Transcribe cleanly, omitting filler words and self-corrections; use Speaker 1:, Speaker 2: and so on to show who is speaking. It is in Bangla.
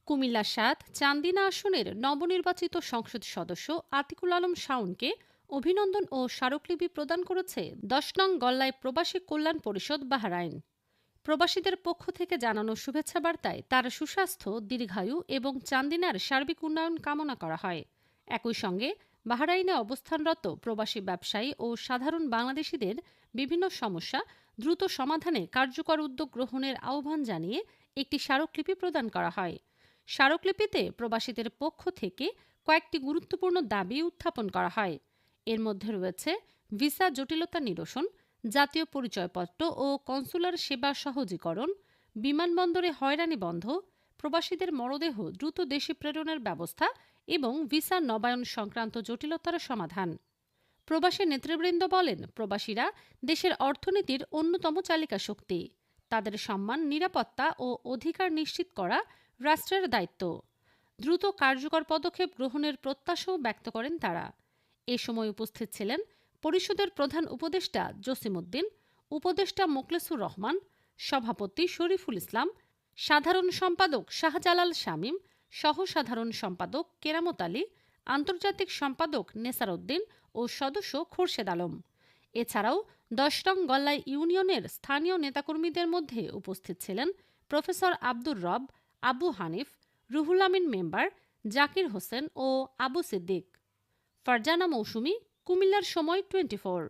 Speaker 1: কুমিল্লা ৭ চান্দিনা আসনের নবনির্বাচিত সংসদ সদস্য আতিকুল আলম শাওনকে অভিনন্দন ও স্মারকলিপি প্রদান করেছে ১০ নং গল্লায় প্রবাসী কল্যাণ পরিষদ বাহরাইন। প্রবাসীদের পক্ষ থেকে জানানো শুভেচ্ছা বার্তায় তার সুস্বাস্থ্য, দীর্ঘায়ু এবং চান্দিনার সার্বিক উন্নয়ন কামনা করা হয়। একই সঙ্গে বাহরাইনে অবস্থানরত প্রবাসী ব্যবসায়ী ও সাধারণ বাংলাদেশিদের বিভিন্ন সমস্যা দ্রুত সমাধানে কার্যকর উদ্যোগ গ্রহণের আহ্বান জানিয়ে একটি স্মারকলিপি প্রদান করা হয়। স্মারকলিপিতে প্রবাসীদের পক্ষ থেকে কয়েকটি গুরুত্বপূর্ণ দাবি উত্থাপন করা হয়। এর মধ্যে রয়েছে ভিসা জটিলতা নিরসন, জাতীয় পরিচয়পত্র ও কনসুলার সেবা সহজীকরণ, বিমানবন্দরে হয়রানি বন্ধ, প্রবাসীদের মরদেহ দ্রুত দেশে প্রেরণের ব্যবস্থা এবং ভিসা নবায়ন সংক্রান্ত জটিলতার সমাধান। প্রবাসী নেতৃবৃন্দ বলেন, প্রবাসীরা দেশের অর্থনীতির অন্যতম চালিকা শক্তি। তাদের সম্মান, নিরাপত্তা ও অধিকার নিশ্চিত করা রাষ্ট্রের দায়িত্ব। দ্রুত কার্যকর পদক্ষেপ গ্রহণের প্রত্যাশাও ব্যক্ত করেন তারা। এ সময় উপস্থিত ছিলেন পরিষদের প্রধান উপদেষ্টা জসিমউদ্দিন, উপদেষ্টা মোখলেসুর রহমান, সভাপতি শরীফুল ইসলাম, সাধারণ সম্পাদক শাহজালাল শামীম, সহ সাধারণ সম্পাদক কেরামত আলী, আন্তর্জাতিক সম্পাদক নেসার উদ্দিন ও সদস্য খোরশেদ আলম। এছাড়াও ১০ নং গল্লায় ইউনিয়নের স্থানীয় নেতাকর্মীদের মধ্যে উপস্থিত ছিলেন প্রফেসর আব্দুর রব, আবু হানিফ, রুহুল আমিন মেম্বার, জাকির হোসেন ও আবু সিদ্দিক। ফারজানা মৌসুমী, কুমিল্লার সময় 24।